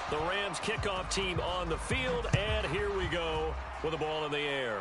The Rams kickoff team on the field, and here we go with the ball in the air.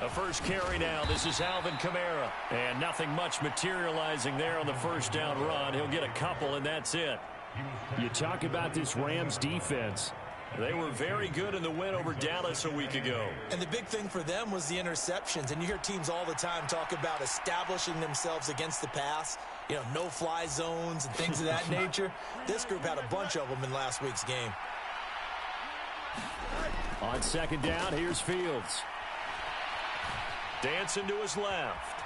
A first carry now. This is Alvin Kamara. And nothing much materializing there on the first down run. He'll get a couple, and that's it. You talk about this Rams defense. They were very good in the win over Dallas a week ago. And the big thing for them was the interceptions. And you hear teams all the time talk about establishing themselves against the pass. You know, no-fly zones and things of that nature. This group had a bunch of them in last week's game. On second down, here's Fields. Dancing to his left.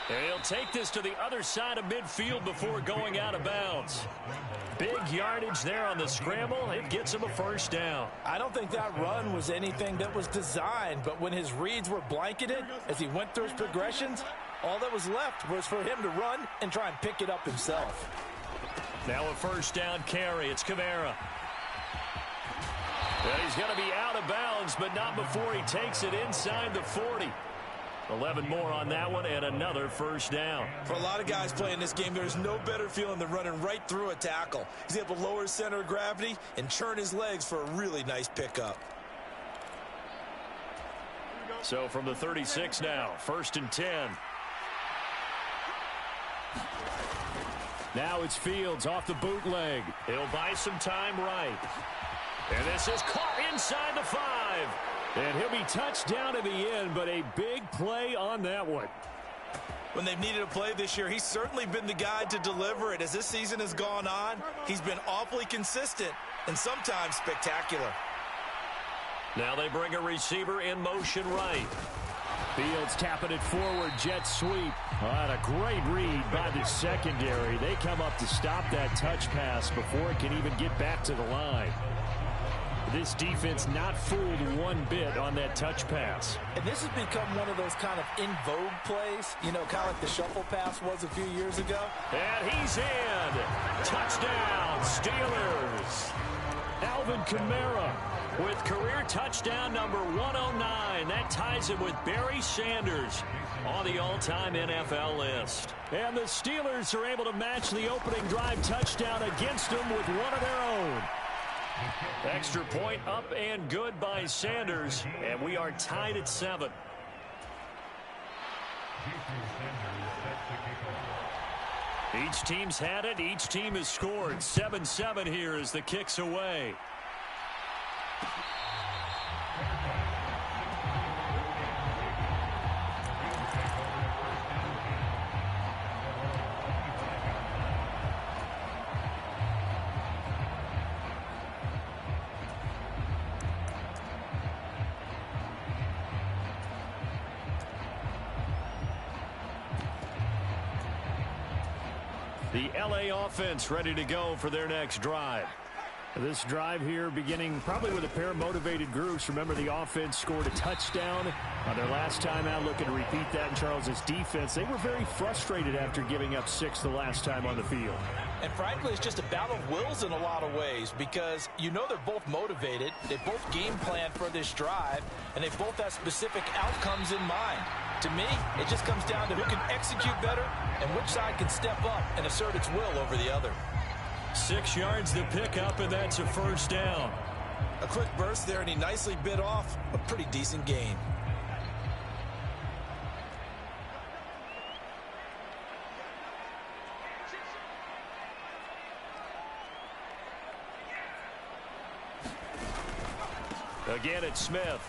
And he'll take this to the other side of midfield before going out of bounds. Big yardage there on the scramble. It gets him a first down. I don't think that run was anything that was designed, but when his reads were blanketed, as he went through his progressions, all that was left was for him to run and try and pick it up himself. Now a first down carry. It's Kamara. And he's going to be out of bounds, but not before he takes it inside the 40. 11 more on that one, and another first down. For a lot of guys playing this game, there's no better feeling than running right through a tackle. He's able to lower his center of gravity and churn his legs for a really nice pickup. So from the 36 now, 1st and 10. Now it's Fields off the bootleg. He'll buy some time right. And this is caught inside the 5. And he'll be touched down at the end, but a big play on that one. When they've needed a play this year, he's certainly been the guy to deliver it. As this season has gone on, he's been awfully consistent and sometimes spectacular. Now they bring a receiver in motion right. Fields tapping it forward, jet sweep. And a great read by the secondary. They come up to stop that touch pass before it can even get back to the line. This defense not fooled one bit on that touch pass. And this has become one of those kind of in vogue plays, you know, kind of like the shuffle pass was a few years ago. And he's in. Touchdown, Steelers. Alvin Kamara with career touchdown number 109. That ties him with Barry Sanders on the all-time NFL list. And the Steelers are able to match the opening drive touchdown against them with one of their own. Extra point up and good by Sanders, and we are tied at 7. Each team's had it. Each team has scored. 7-7 here as the kick's away. The LA offense ready to go for their next drive. This drive here beginning probably with a pair of motivated groups. Remember, the offense scored a touchdown on their last time out, looking to repeat that in Charles's defense. They were very frustrated after giving up 6 the last time on the field. And frankly, it's just a battle of wills in a lot of ways because you know they're both motivated. They both game plan for this drive, and they both have specific outcomes in mind. To me, it just comes down to who can execute better and which side can step up and assert its will over the other. 6 yards to pick up, and that's a first down. A quick burst there, and he nicely bit off a pretty decent gain. Again, it's Smith.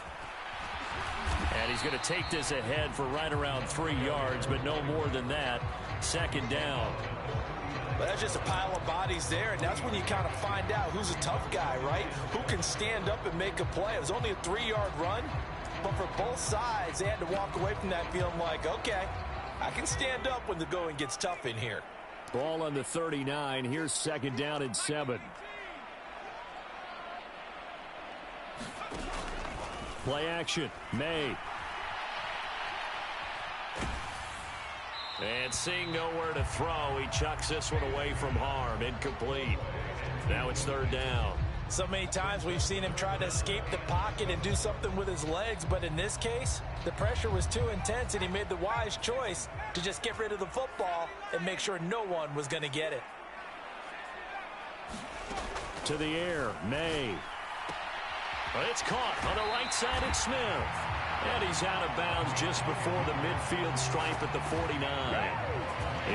And he's going to take this ahead for right around 3 yards, but no more than that. 2nd down. But that's just a pile of bodies there, and that's when you kind of find out who's a tough guy, right? Who can stand up and make a play. It was only a 3-yard run, But for both sides, they had to walk away from that feeling like, okay, I can stand up when the going gets tough in here. Ball on the 39. Here's second down and 7. Play action. May. And seeing nowhere to throw, he chucks this one away from harm. Incomplete. Now it's third down. So many times we've seen him try to escape the pocket and do something with his legs, but in this case, the pressure was too intense and he made the wise choice to just get rid of the football and make sure no one was going to get it. To the air, May. It's caught on the right side at Smith. And he's out of bounds just before the midfield stripe at the 49.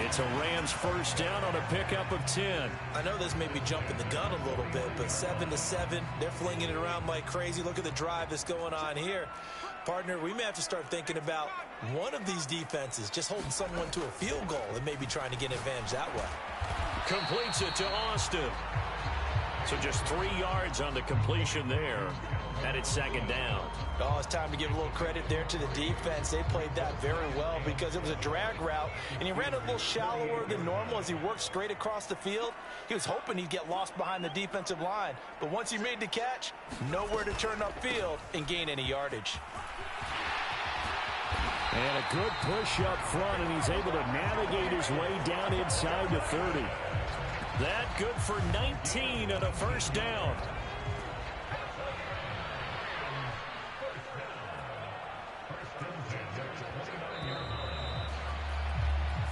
It's a Rams first down on a pickup of 10. I know this may be jumping the gun a little bit, but 7-7, they're flinging it around like crazy. Look at the drive that's going on here. Partner, we may have to start thinking about one of these defenses just holding someone to a field goal and maybe trying to get an advantage that way. Completes it to Austin. So just 3 yards on the completion there. And it's second down. Oh, it's time to give a little credit there to the defense. They played that very well because it was a drag route, and he ran a little shallower than normal as he worked straight across the field. He was hoping he'd get lost behind the defensive line, but once he made the catch, nowhere to turn upfield and gain any yardage. And a good push up front, and he's able to navigate his way down inside the 30. That good for 19 and a first down.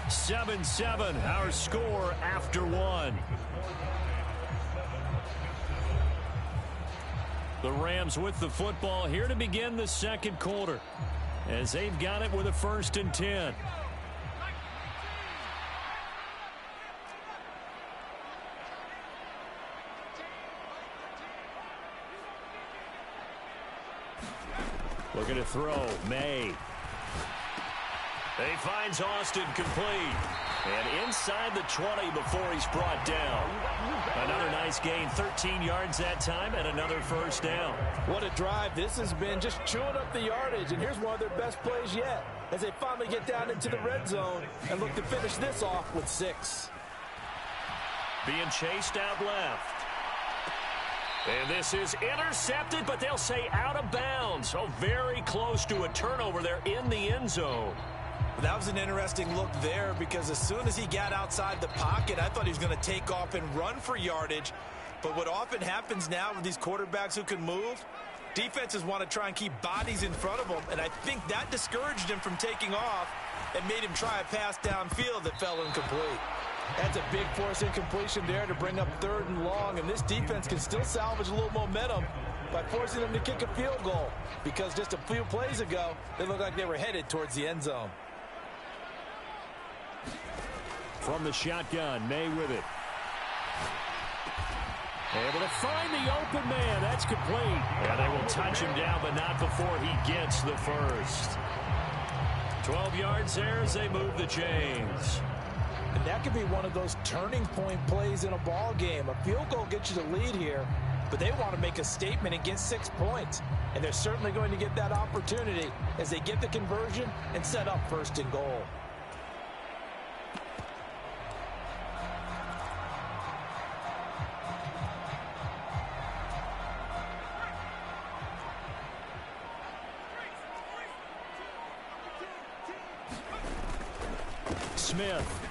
7-7, our score after 1. The Rams with the football here to begin the second quarter, as they've got it with a 1st and 10. Looking to throw, May. He finds Austin complete. And inside the 20 before he's brought down. Another nice gain, 13 yards that time, and another first down. What a drive this has been, just chewing up the yardage. And here's one of their best plays yet, as they finally get down into the red zone and look to finish this off with 6. Being chased out left. And this is intercepted, but they'll say out of bounds. So very close to a turnover there in the end zone. That was an interesting look there, because as soon as he got outside the pocket, I thought he was going to take off and run for yardage. But what often happens now with these quarterbacks who can move, defenses want to try and keep bodies in front of them, and I think that discouraged him from taking off and made him try a pass downfield that fell incomplete. That's a big force incompletion there to bring up 3rd and long, and this defense can still salvage a little momentum by forcing them to kick a field goal, because just a few plays ago, they looked like they were headed towards the end zone. From the shotgun, May with it. Able to find the open man. That's complete. Yeah, they will touch him down, but not before he gets the first. 12 yards there as they move the chains. And that could be one of those turning point plays in a ball game. A field goal gets you the lead here, but they want to make a statement and get 6 points. And they're certainly going to get that opportunity as they get the conversion and set up 1st and goal. Smith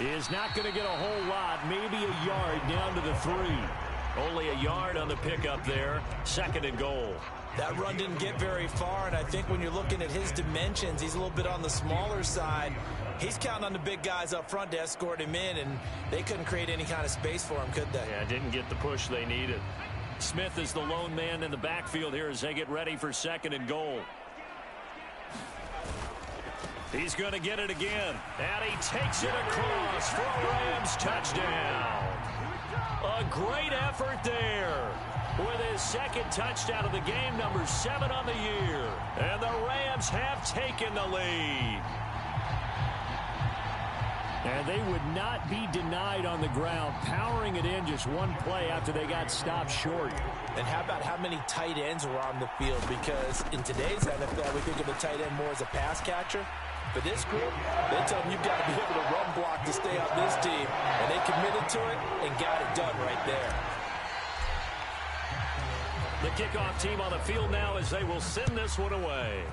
is not going to get a whole lot, maybe a yard down to the 3. Only a yard on the pickup there. 2nd and goal. That run didn't get very far, and I think when you're looking at his dimensions, he's a little bit on the smaller side. He's counting on the big guys up front to escort him in, and they couldn't create any kind of space for him, could they? Yeah, didn't get the push they needed. Smith is the lone man in the backfield here as they get ready for 2nd and goal. He's going to get it again. And he takes it across for a Rams touchdown. A great effort there with his 2nd touchdown of the game, number 7 on the year. And the Rams have taken the lead. And they would not be denied on the ground, powering it in just one play after they got stopped short. And how about how many tight ends were on the field? Because in today's NFL, we think of a tight end more as a pass catcher. For this group, they tell them you've got to be able to run block to stay on this team. And they committed to it and got it done right there. The kickoff team on the field now as they will send this one away.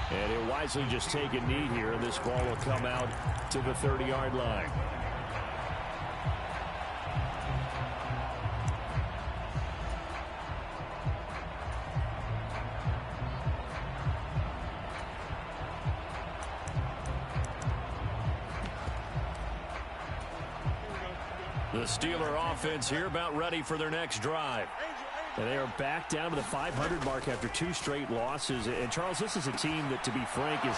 And he'll wisely just take a knee here, and this ball will come out to the 30-yard line. The Steeler offense here about ready for their next drive. And they are back down to the 500 mark after 2 straight losses. And, Charles, this is a team that, to be frank, their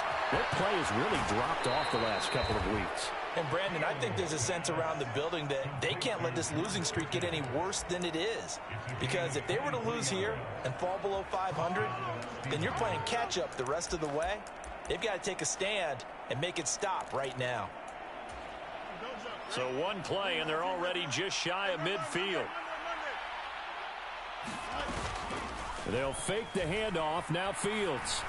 play has really dropped off the last couple of weeks. And, Brandon, I think there's a sense around the building that they can't let this losing streak get any worse than it is. Because if they were to lose here and fall below 500, then you're playing catch-up the rest of the way. They've got to take a stand and make it stop right now. So one play, and they're already just shy of midfield. They'll fake the handoff. Now Fields.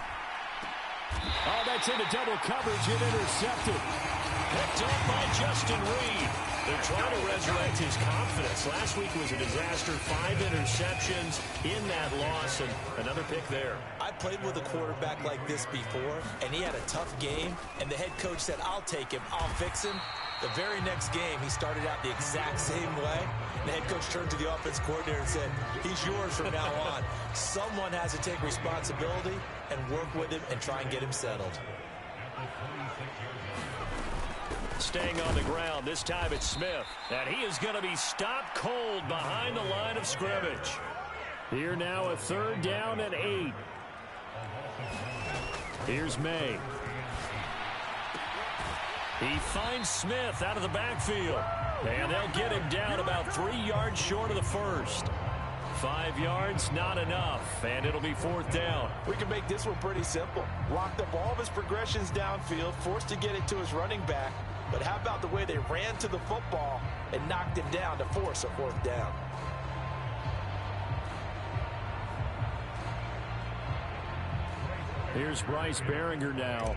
Oh, that's into double coverage and intercepted. Picked up by Justin Reed. They're trying to resurrect his confidence. Last week was a disaster. 5 interceptions in that loss, and another pick there. I played with a quarterback like this before, and he had a tough game, and the head coach said, I'll take him, I'll fix him. The very next game, he started out the exact same way. The head coach turned to the offense coordinator and said, he's yours from now on. Someone has to take responsibility and work with him and try and get him settled. Staying on the ground, this time it's Smith. And he is going to be stopped cold behind the line of scrimmage. Here now a 3rd down and 8. Here's May. He finds Smith out of the backfield. And they'll get him down about 3 yards short of the first. 5 yards, not enough. And it'll be 4th down. We can make this one pretty simple. Locked up all of his progressions downfield, forced to get it to his running back. But how about the way they ran to the football and knocked him down to force a 4th down? Here's Bryce Baringer now.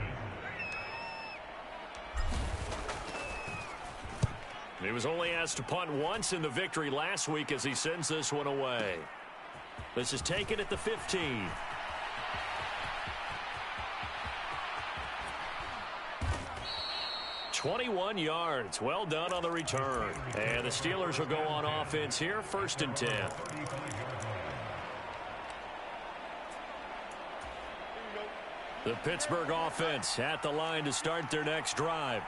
He was only asked to punt once in the victory last week as he sends this one away. This is taken at the 15. "21 yards. Well done on the return. And the Steelers will go on offense here, 1st and 10. The Pittsburgh offense at the line to start their next drive.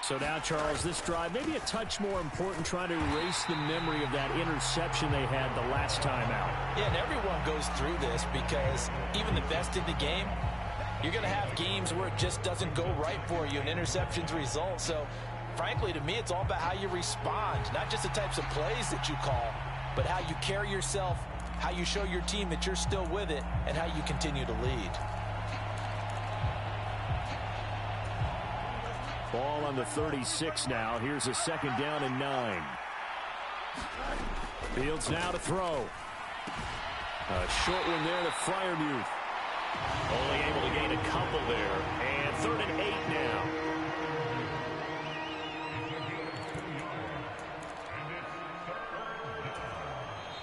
So now, Charles, this drive maybe a touch more important, trying to erase the memory of that interception they had the last time out. Yeah, and everyone goes through this because even the best in the game, you're going to have games where it just doesn't go right for you and interceptions result. So, frankly, to me, it's all about how you respond, not just the types of plays that you call, but how you carry yourself, how you show your team that you're still with it, and how you continue to lead. Ball on the 36 now. Here's a 2nd down and 9. Fields now to throw. A short one there to Freiermuth. Only able to gain a couple there. And 3rd and 8 now.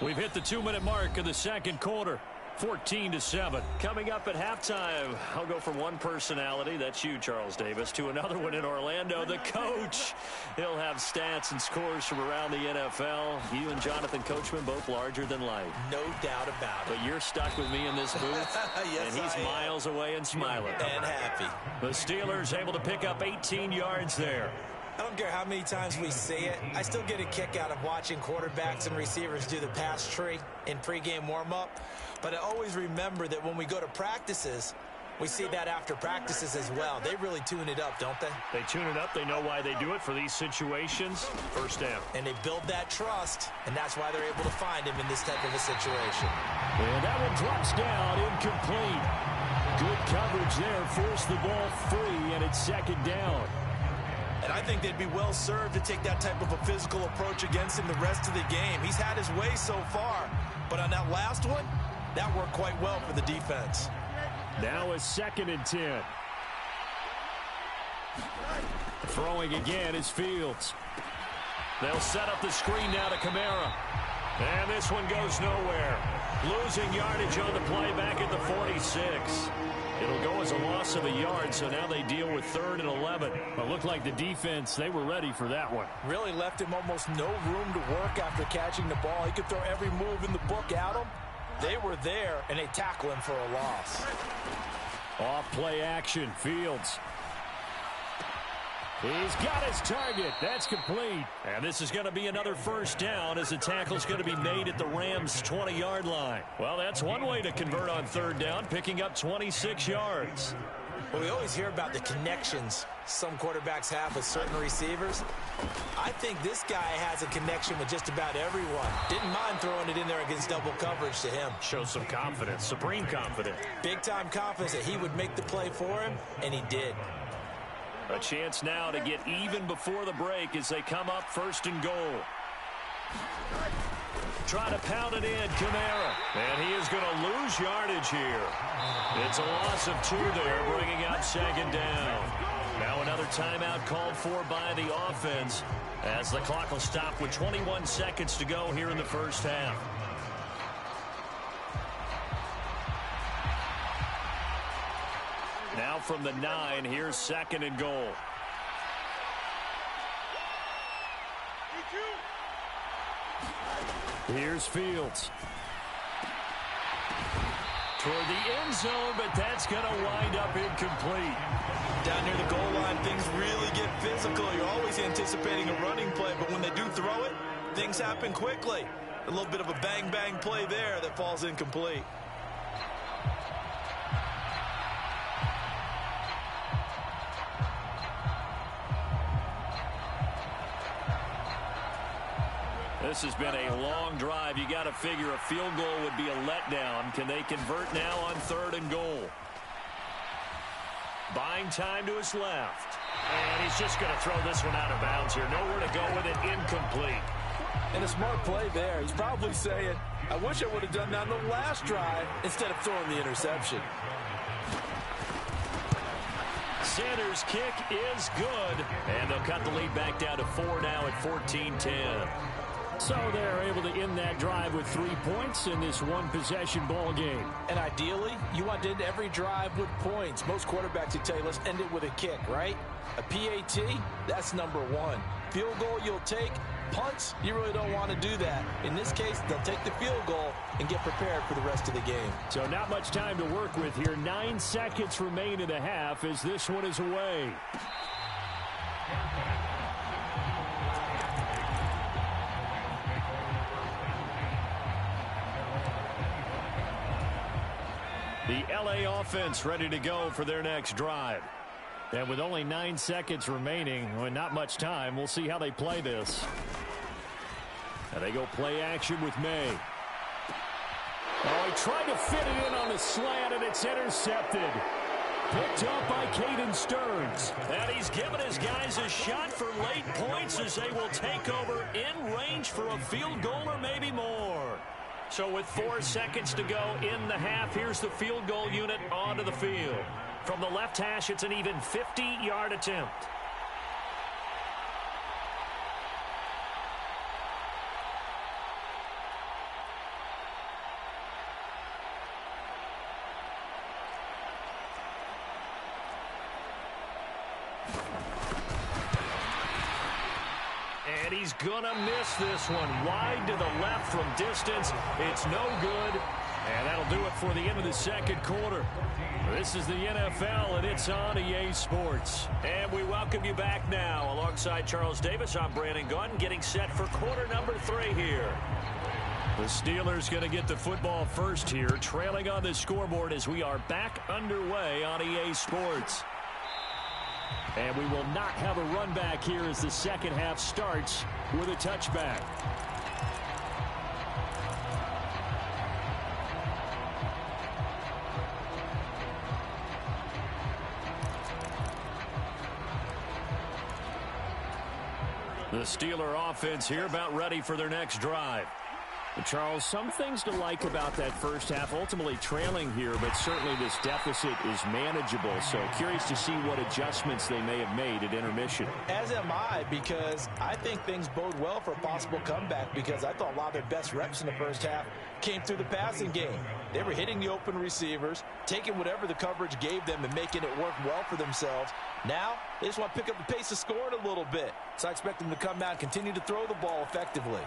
We've hit the 2-minute mark of the 2nd quarter. 14-7. Coming up at halftime, I'll go from one personality, that's you, Charles Davis, to another one in Orlando, the coach. He'll have stats and scores from around the NFL. You and Jonathan Coachman, both larger than life. No doubt about it. But you're stuck with me in this booth, yes, and he's miles away and smiling. And happy. The Steelers able to pick up 18 yards there. I don't care how many times we say it, I still get a kick out of watching quarterbacks and receivers do the pass tree in pregame warm-up. But I always remember that when we go to practices, we see that after practices as well. They really tune it up, don't they? They tune it up. They know why they do it for these situations. 1st down. And they build that trust, and that's why they're able to find him in this type of a situation. And that one drops down incomplete. Good coverage there. Forced the ball free, and it's second down. And I think they'd be well served to take that type of a physical approach against him the rest of the game. He's had his way so far, but on that last one, that worked quite well for the defense. Now a 2nd and 10. Throwing again is Fields. They'll set up the screen now to Kamara. And this one goes nowhere. Losing yardage on the play back at the 46. It'll go as a loss of a yard, so now they deal with 3rd and 11. Well, it looked like the defense, they were ready for that one. Really left him almost no room to work after catching the ball. He could throw every move in the book at him. They were there, and they tackle him for a loss. Off play action, Fields. He's got his target. That's complete. And this is going to be another first down as the tackle's going to be made at the Rams' 20-yard line. Well, that's one way to convert on 3rd down, picking up 26 yards. Well, we always hear about the connections some quarterbacks have with certain receivers. I think this guy has a connection with just about everyone. Didn't mind throwing it in there against double coverage to him. Shows some confidence, supreme confidence. Big-time confidence that he would make the play for him, and he did. A chance now to get even before the break as they come up 1st and goal. Try to pound it in, Kamara. And he is going to lose yardage here. It's a loss of 2 there, bringing up 2nd down. Now another timeout called for by the offense as the clock will stop with 21 seconds to go here in the first half. Now from the 9, here's 2nd and goal. Here's Fields. Toward the end zone, but that's going to wind up incomplete. Down near the goal line, things really get physical. You're always anticipating a running play, but when they do throw it, things happen quickly. A little bit of a bang-bang play there that falls incomplete. This has been a long drive. You got to figure a field goal would be a letdown. Can they convert now on 3rd and goal? Buying time to his left. And he's just going to throw this one out of bounds here. Nowhere to go with it. Incomplete. And a smart play there. He's probably saying, I wish I would have done that on the last drive instead of throwing the interception. Sanders' kick is good. And they'll cut the lead back down to 4 now at 14-10. So they're able to end that drive with 3 points in this one-possession ball game. And ideally, you want to end every drive with points. Most quarterbacks would tell you, let's end it with a kick, right? A PAT, that's number 1. Field goal you'll take. Punts, you really don't want to do that. In this case, they'll take the field goal and get prepared for the rest of the game. So not much time to work with here. 9 seconds remain in the half as this one is away. The LA offense ready to go for their next drive. And with only 9 seconds remaining, and not much time, we'll see how they play this. And they go play action with May. Oh, he tried to fit it in on the slant, and it's intercepted. Picked up by Caden Stearns. And he's given his guys a shot for late points as they will take over in range for a field goal or maybe more. So with 4 seconds to go in the half, here's the field goal unit onto the field. From the left hash, it's an even 50-yard attempt. And he's going to miss this one. Wide to the left from distance. It's no good. And that'll do it for the end of the second quarter. This is the NFL, and it's on EA Sports. And we welcome you back now. Alongside Charles Davis, I'm Brandon Gunn, getting set for quarter number 3 here. The Steelers going to get the football first here, trailing on the scoreboard as we are back underway on EA Sports. And we will not have a run back here as the second half starts with a touchback. The Steeler offense here about ready for their next drive. Charles, some things to like about that first half. Ultimately trailing here, but certainly this deficit is manageable. So curious to see what adjustments they may have made at intermission. As am I, because I think things bode well for a possible comeback, because I thought a lot of their best reps in the first half came through the passing game. They were hitting the open receivers, taking whatever the coverage gave them and making it work well for themselves. Now, they just want to pick up the pace of scoring a little bit. So I expect them to come out and continue to throw the ball effectively.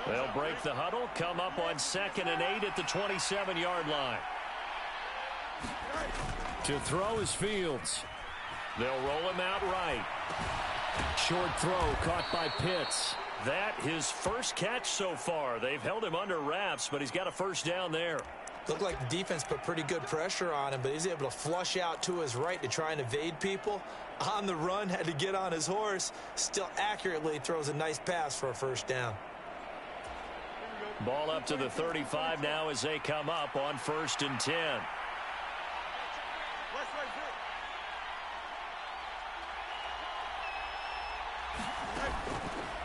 They'll break the huddle, come up on 2nd and 8 at the 27-yard line. To throw is Fields. They'll roll him out right. Short throw caught by Pitts. That his first catch so far. They've held him under wraps, but he's got a first down there. Looked like the defense put pretty good pressure on him, but he's able to flush out to his right to try and evade people. On the run, had to get on his horse. Still accurately throws a nice pass for a first down. Ball up to the 35 now as they come up on 1st and 10.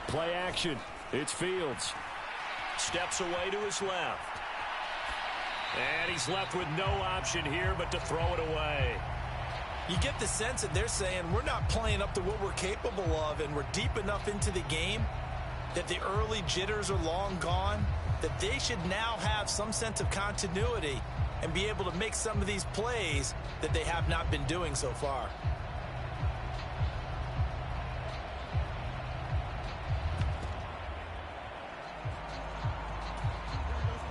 Play action. It's Fields. Steps away to his left. And he's left with no option here but to throw it away. You get the sense that they're saying we're not playing up to what we're capable of, and we're deep enough into the game that the early jitters are long gone, that they should now have some sense of continuity and be able to make some of these plays that they have not been doing so far.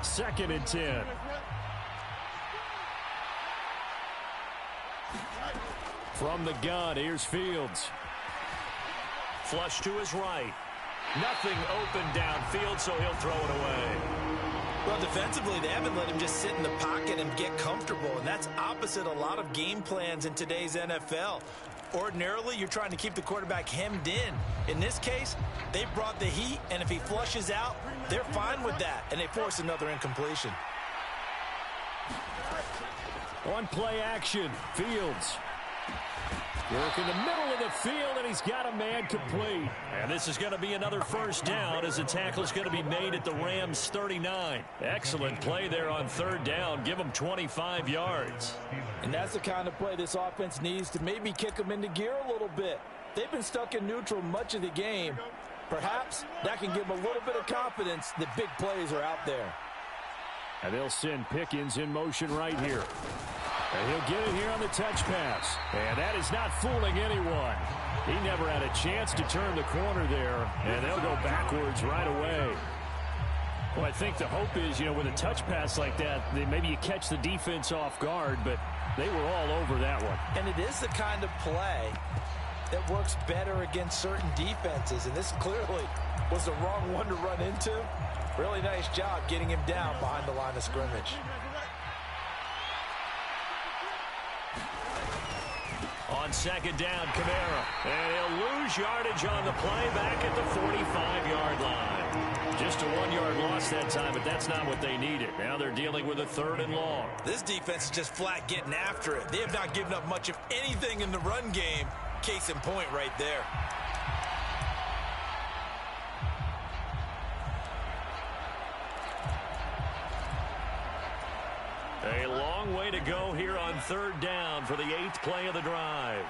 Second and 10. From the gun, here's Fields. Flush to his right. Nothing open downfield, so he'll throw it away. Well, defensively, they haven't let him just sit in the pocket and get comfortable, and that's opposite a lot of game plans in today's NFL. Ordinarily, you're trying to keep the quarterback hemmed in. In this case, they brought the heat, and if he flushes out, they're fine with that, and they force another incompletion. On play action, Fields. Work in the middle of the field, and he's got a man complete. And this is going to be another first down as the tackle is going to be made at the Rams' 39. Excellent play there on 3rd down. Give them 25 yards. And that's the kind of play this offense needs to maybe kick them into gear a little bit. They've been stuck in neutral much of the game. Perhaps that can give them a little bit of confidence that big plays are out there. And they'll send Pickens in motion right here. And he'll get it here on the touch pass. And that is not fooling anyone. He never had a chance to turn the corner there. And they'll go backwards right away. Well, I think the hope is, with a touch pass like that, maybe you catch the defense off guard, but they were all over that one. And it is the kind of play that works better against certain defenses. And this clearly was the wrong one to run into. Really nice job getting him down behind the line of scrimmage. On 2nd down, Kamara. And he'll lose yardage on the play back at the 45-yard line. Just a 1-yard loss that time, but that's not what they needed. Now they're dealing with a 3rd and long. This defense is just flat getting after it. They have not given up much of anything in the run game. Case in point right there. A long way to go here on 3rd down for the 8th play of the drive.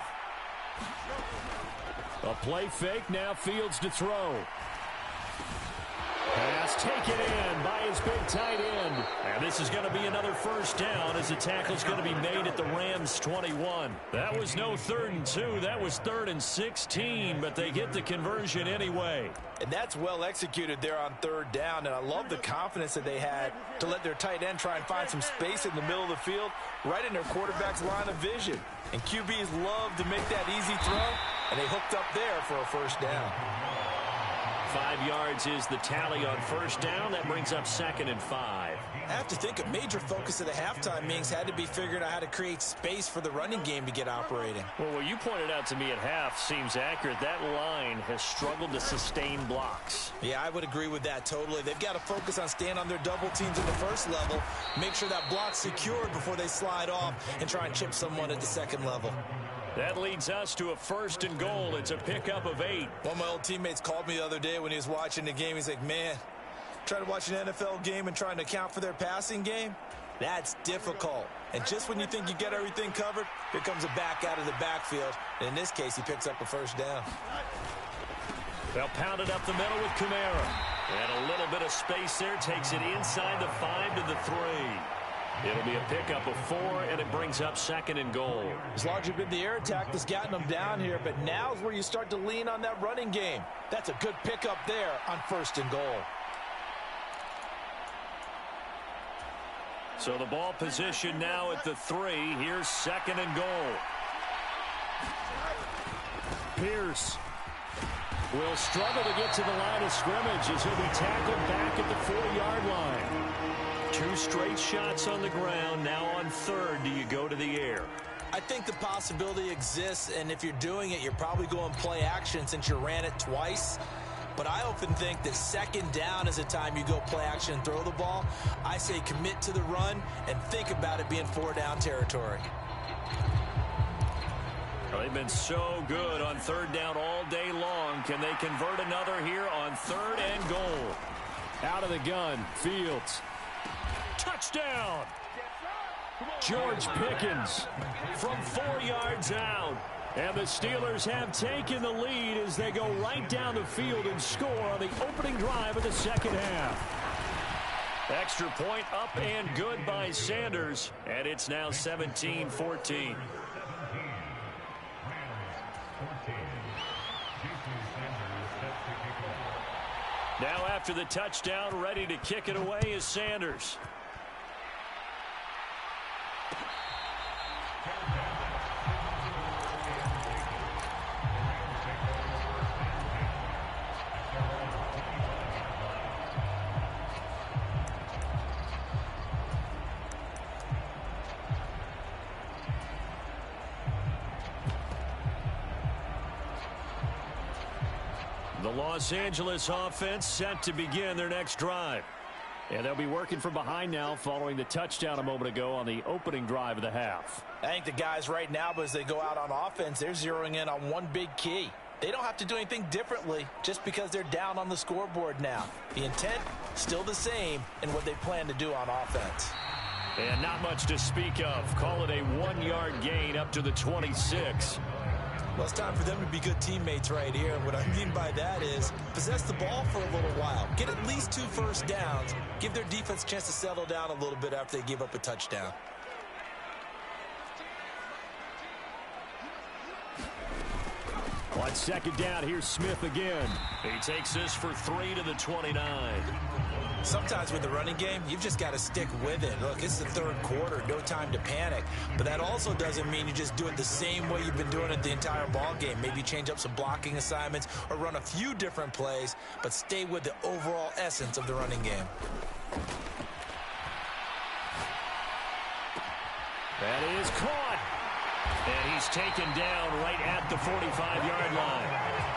A play fake, now Fields to throw. Pass taken in by his big tight end. And this is going to be another first down as the tackle's going to be made at the Rams' 21. That was no 3rd and 2. That was 3rd and 16, but they get the conversion anyway. And that's well executed there on 3rd down, and I love the confidence that they had to let their tight end try and find some space in the middle of the field, right in their quarterback's line of vision. And QBs love to make that easy throw, and they hooked up there for a first down. 5 yards is the tally on first down. That brings up 2nd and 5. I have to think a major focus of the halftime meetings had to be figuring out how to create space for the running game to get operating. Well, what you pointed out to me at half seems accurate. That line has struggled to sustain blocks. Yeah, I would agree with that totally. They've got to focus on staying on their double teams at the first level, make sure that block's secured before they slide off and try and chip someone at the second level. That leads us to a 1st and goal. It's a pickup of 8. One of my old teammates called me the other day when he was watching the game. He's like, man, trying to watch an NFL game and trying to account for their passing game, that's difficult. And just when you think you get everything covered, here comes a back out of the backfield. And in this case, he picks up a 1st down. They'll pound it up the middle with Kamara. And a little bit of space there. Takes it inside the 5 to the 3. It'll be a pickup of 4, and it brings up 2nd and goal. It's largely been the air attack that's gotten them down here, but now's where you start to lean on that running game. That's a good pickup there on 1st and goal. So the ball position now at the 3. Here's 2nd and goal. Pierce will struggle to get to the line of scrimmage as he'll be tackled back at the 4-yard line. 2 straight shots on the ground. Now on 3rd, do you go to the air? I think the possibility exists, and if you're doing it, you're probably going play action since you ran it twice. But I often think that 2nd down is a time you go play action and throw the ball. I say commit to the run and think about it being 4-down territory. Well, they've been so good on 3rd down all day long. Can they convert another here on 3rd and goal? Out of the gun, Fields. Touchdown! George Pickens from 4 yards out. And the Steelers have taken the lead as they go right down the field and score on the opening drive of the 2nd half. Extra point up and good by Sanders. And it's now 17-14. Now after the touchdown, ready to kick it away is Sanders. The Los Angeles offense set to begin their next drive. And they'll be working from behind now following the touchdown a moment ago on the opening drive of the half. I think the guys right now, as they go out on offense, they're zeroing in on one big key. They don't have to do anything differently just because they're down on the scoreboard now. The intent, still the same in what they plan to do on offense. And not much to speak of. Call it a 1-yard gain up to the 26. Well, it's time for them to be good teammates right here. And what I mean by that is possess the ball for a little while. Get at least 2 first downs. Give their defense a chance to settle down a little bit after they give up a touchdown. On 2nd down, here's Smith again. He takes this for 3 to the 29. Sometimes with the running game, you've just got to stick with it. Look, it's the 3rd quarter, no time to panic. But that also doesn't mean you just do it the same way you've been doing it the entire ball game. Maybe change up some blocking assignments or run a few different plays, but stay with the overall essence of the running game. That is caught. And he's taken down right at the 45-yard line.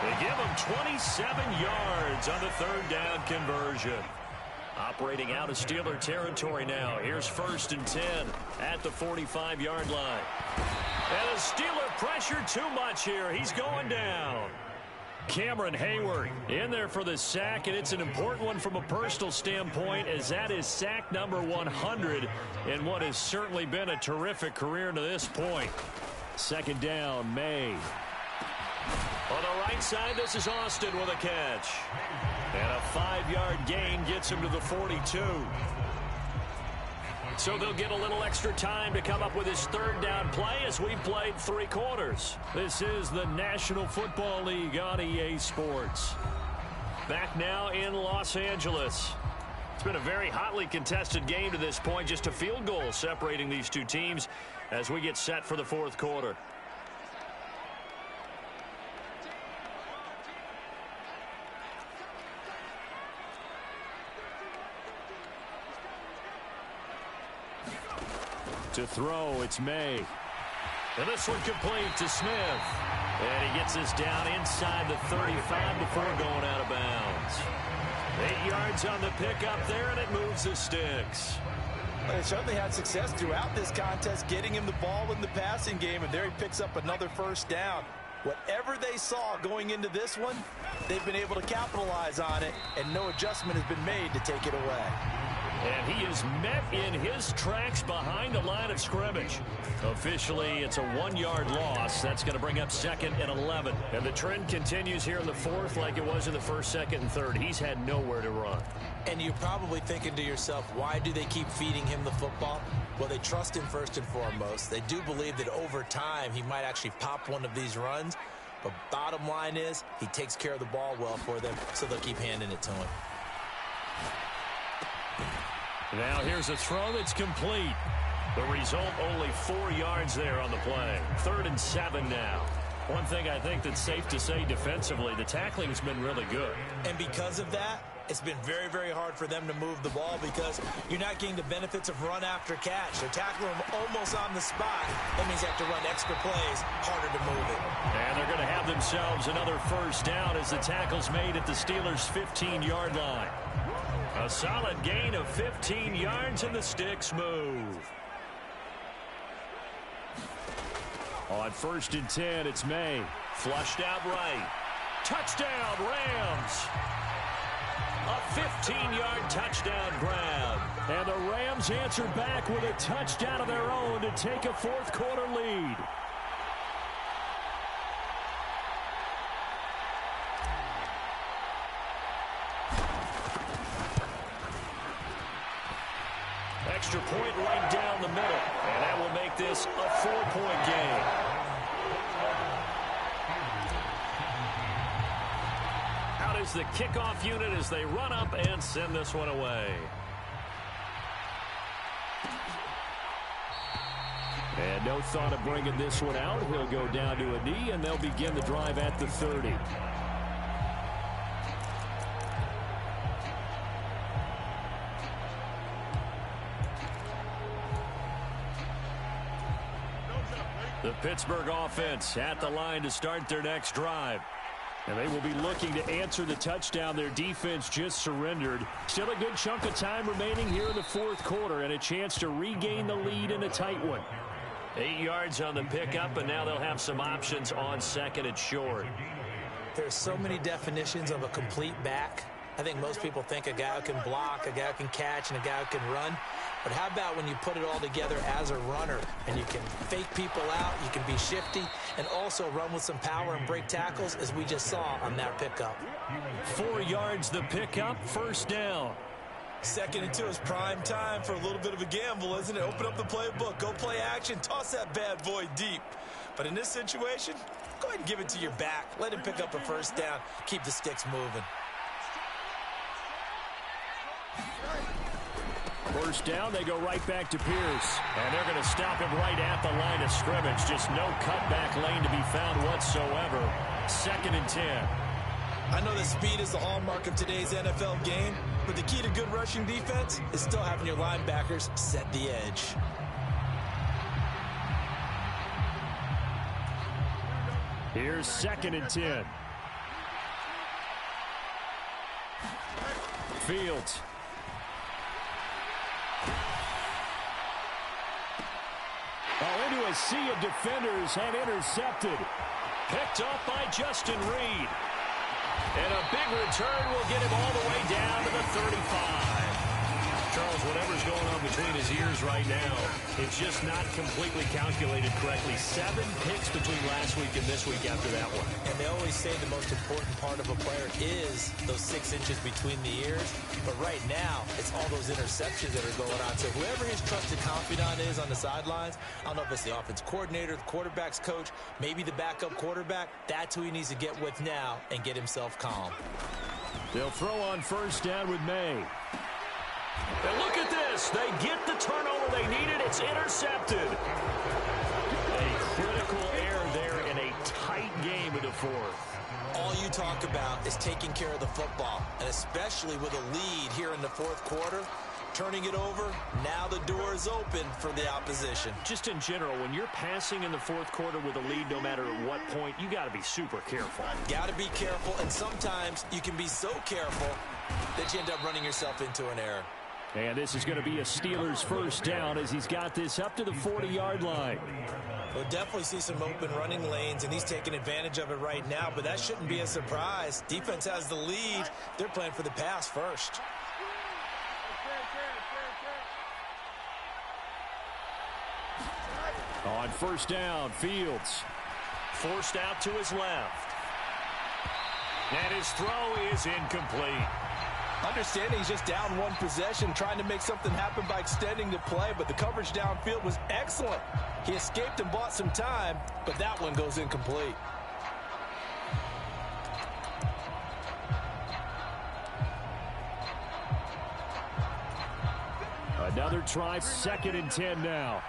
They give him 27 yards on the 3rd down conversion. Operating out of Steeler territory now. Here's 1st and 10 at the 45-yard line. And the Steeler pressure too much here. He's going down. Cameron Hayward in there for the sack, and it's an important one from a personal standpoint, as that is sack number 100 in what has certainly been a terrific career to this point. 2nd down, May. On the right side, this is Austin with a catch. And a 5-yard gain gets him to the 42. So they'll get a little extra time to come up with his 3rd down play as we've played 3 quarters. This is the National Football League on EA Sports. Back now in Los Angeles. It's been a very hotly contested game to this point. Just a field goal separating these two teams as we get set for the 4th quarter. To throw, it's May. And this one complete to Smith. And he gets this down inside the 35 before going out of bounds. 8 yards on the pickup there, and it moves the sticks. Well, they certainly had success throughout this contest, getting him the ball in the passing game, and there he picks up another first down. Whatever they saw going into this one, they've been able to capitalize on it, and no adjustment has been made to take it away. And he is met in his tracks behind the line of scrimmage. Officially, it's a 1-yard loss. That's going to bring up 2nd and 11. And the trend continues here in the 4th like it was in the 1st, 2nd, and 3rd. He's had nowhere to run. And you're probably thinking to yourself, why do they keep feeding him the football? Well, they trust him first and foremost. They do believe that over time he might actually pop one of these runs. But bottom line is he takes care of the ball well for them, so they'll keep handing it to him. Now here's a throw that's complete. The result, only 4 yards there on the play. 3rd and 7 now. One thing I think that's safe to say defensively, the tackling's been really good. And because of that, it's been very, very hard for them to move the ball because you're not getting the benefits of run after catch. They're tackling them almost on the spot. That means they have to run extra plays, harder to move it. And they're going to have themselves another first down as the tackle's made at the Steelers' 15-yard line. A solid gain of 15 yards and the sticks move. On 1st and 10, it's May. Flushed out right. Touchdown, Rams. A 15-yard touchdown grab. And the Rams answer back with a touchdown of their own to take a 4th quarter lead. Extra point right down the middle. And that will make this a 4-point game. Out is the kickoff unit as they run up and send this one away. And no thought of bringing this one out. He'll go down to a knee, and they'll begin the drive at the 30. The Pittsburgh offense at the line to start their next drive. And they will be looking to answer the touchdown their defense just surrendered. Still a good chunk of time remaining here in the 4th quarter and a chance to regain the lead in a tight one. 8 yards on the pickup, and now they'll have some options on 2nd and short. There's so many definitions of a complete back. I think most people think a guy who can block, a guy who can catch, and a guy who can run. But how about when you put it all together as a runner and you can fake people out, you can be shifty, and also run with some power and break tackles as we just saw on that pickup. 4 yards the pickup, first down. 2nd and 2 is prime time for a little bit of a gamble, isn't it? Open up the playbook, go play action, toss that bad boy deep. But in this situation, go ahead and give it to your back. Let him pick up a first down, keep the sticks moving. First down, they go right back to Pierce. And they're going to stop him right at the line of scrimmage. Just no cutback lane to be found whatsoever. 2nd and 10. I know that speed is the hallmark of today's NFL game, but the key to good rushing defense is still having your linebackers set the edge. Here's 2nd and 10. Fields. Oh, into a sea of defenders and intercepted. Picked off by Justin Reed. And a big return will get him all the way down to the 35. Charles, whatever's going on between his ears right now, it's just not completely calculated correctly. 7 picks between last week and this week after that one. And they always say the most important part of a player is those 6 inches between the ears. But right now, it's all those interceptions that are going on. So whoever his trusted confidant is on the sidelines, I don't know if it's the offense coordinator, the quarterback's coach, maybe the backup quarterback, that's who he needs to get with now and get himself calm. They'll throw on first down with May. And look at this. They get the turnover they needed. It's intercepted. A critical error there in a tight game in the 4th. All you talk about is taking care of the football, and especially with a lead here in the 4th quarter, turning it over, now the door is open for the opposition. Just in general, when you're passing in the 4th quarter with a lead, no matter at what point, you got to be super careful. Got to be careful, and sometimes you can be so careful that you end up running yourself into an error. And this is going to be a Steelers first down as he's got this up to the 40-yard line. We'll definitely see some open running lanes, and he's taking advantage of it right now, but that shouldn't be a surprise. Defense has the lead. They're playing for the pass first. On first down, Fields. Forced out to his left. And his throw is incomplete. Understanding he's just down one possession, trying to make something happen by extending the play, but the coverage downfield was excellent. He escaped and bought some time, but that one goes incomplete. Another try, 2nd and 10 now.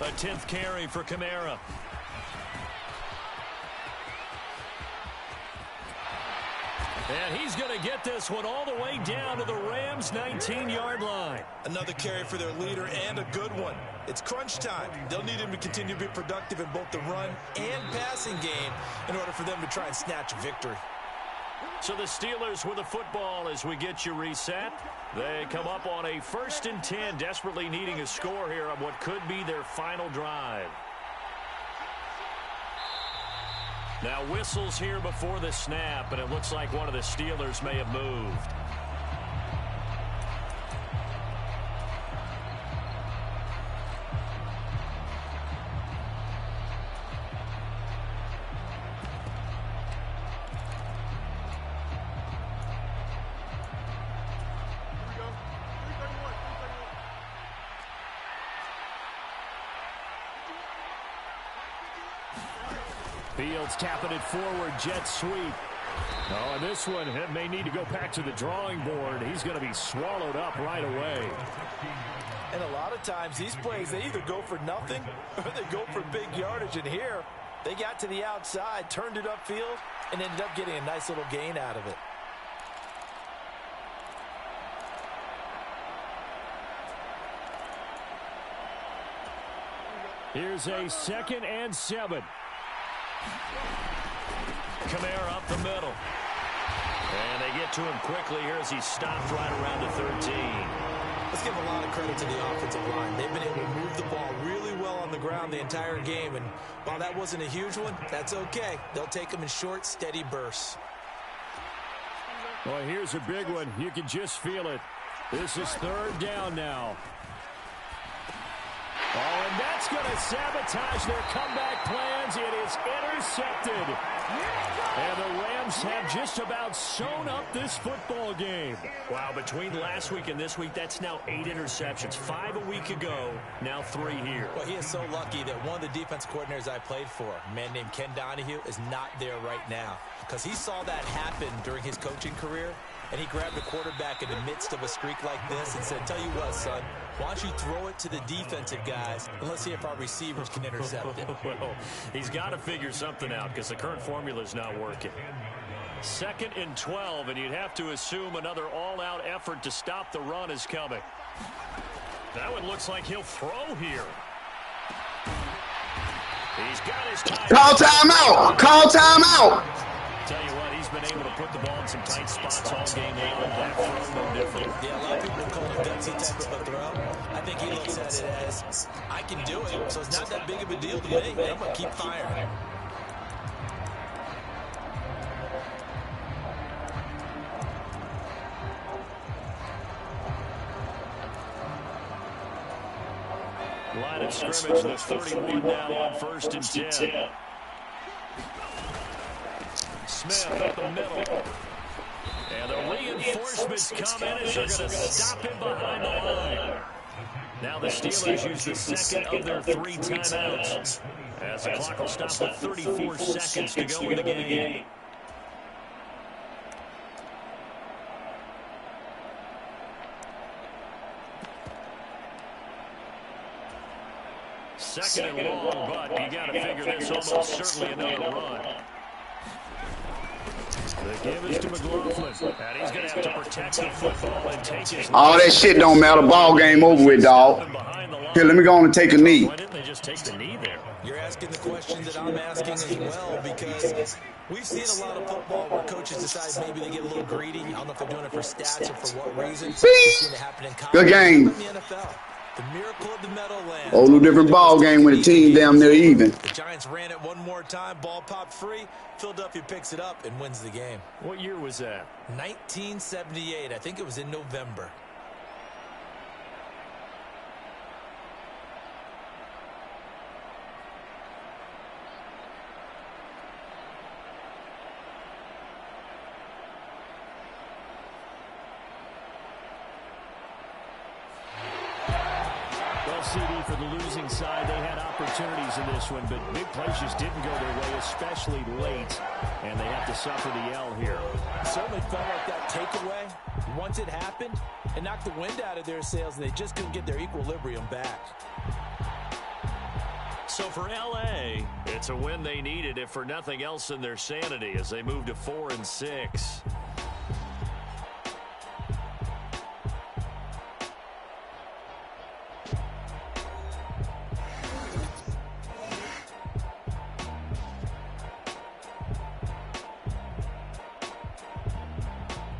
A 10th carry for Kamara. And he's going to get this one all the way down to the Rams' 19-yard line. Another carry for their leader and a good one. It's crunch time. They'll need him to continue to be productive in both the run and passing game in order for them to try and snatch a victory. So the Steelers with the football as we get you reset. They come up on a 1st and 10, desperately needing a score here on what could be their final drive. Now whistles here before the snap, and it looks like one of the Steelers may have moved. Fields tapping it forward, jet sweep. Oh, and this one may need to go back to the drawing board. He's going to be swallowed up right away. And a lot of times these plays, they either go for nothing or they go for big yardage. And here, they got to the outside, turned it upfield, and ended up getting a nice little gain out of it. Here's a 2nd and 7. Kamara up the middle. And they get to him quickly here as he's stopped right around the 13. Let's give a lot of credit to the offensive line. They've been able to move the ball really well on the ground the entire game. And while that wasn't a huge one, that's okay. They'll take them in short, steady bursts. Well, here's a big one. You can just feel it. This is 3rd down now. Oh, and that's going to sabotage their comeback plans. It is intercepted. And the Rams have just about sewn up this football game. Wow, between last week and this week, that's now 8 interceptions. 5 a week ago, now 3 here. Well, he is so lucky that one of the defense coordinators I played for, a man named Ken Donahue, is not there right now. Because he saw that happen during his coaching career, and he grabbed the quarterback in the midst of a streak like this and said, tell you what, son, why don't you throw it to the defensive guys, and let's see if our receivers can intercept it. Well, he's got to figure something out because the current formula is not working. 2nd and 12, and you'd have to assume another all-out effort to stop the run is coming. That one looks like he'll throw here. He's got his time. Call timeout. Call timeout. Tell you what, he's been able to put the ball in some tight spots all game long. That throw, no different. Yeah, a lot of people call it gutsy type of a throw. I think he looks at it as, I can do it, so it's not that big of a deal to me. I'm going to keep firing. Line of scrimmage, the 31 now on 1st and 10. Smith up the middle. And the reinforcements come in as they're going to stop him behind the line. Now the Steelers use the 2nd of their 3 timeouts. As the clock will stop with 34 seconds to go in the game. Second and long, but you got to figure this almost certainly another run. The give is to McLaughlin, and he's going to have to protect the football and take his. All that shit don't matter. Ball game over with, dog. Here, let me go on and take a knee. Why didn't they just take the knee there? You're asking the question that I'm asking as well, because we've seen a lot of football where coaches decide maybe they get a little greedy. I don't know if they're doing it for stats or for what reason. We've seen it happen in college. Good game. In the NFL. The miracle of the Meadowlands. Whole new different ball game when the team damn near even. The Giants ran it one more time. Ball popped free. Philadelphia picks it up and wins the game. What year was that? 1978. I think it was in November. CD for the losing side. They had opportunities in this one, but big plays just didn't go their way, especially late, and they have to suffer the L here. It certainly felt like that takeaway, once it happened, it knocked the wind out of their sails, and they just couldn't get their equilibrium back. So for L.A., it's a win they needed, if for nothing else in their sanity, as they move to 4-6.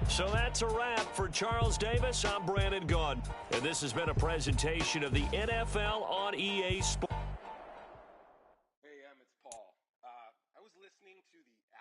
So that's a wrap for Charles Davis. I'm Brandon Gaudin, and this has been a presentation of the NFL on EA Sports. Hey, it's Paul. I was listening to the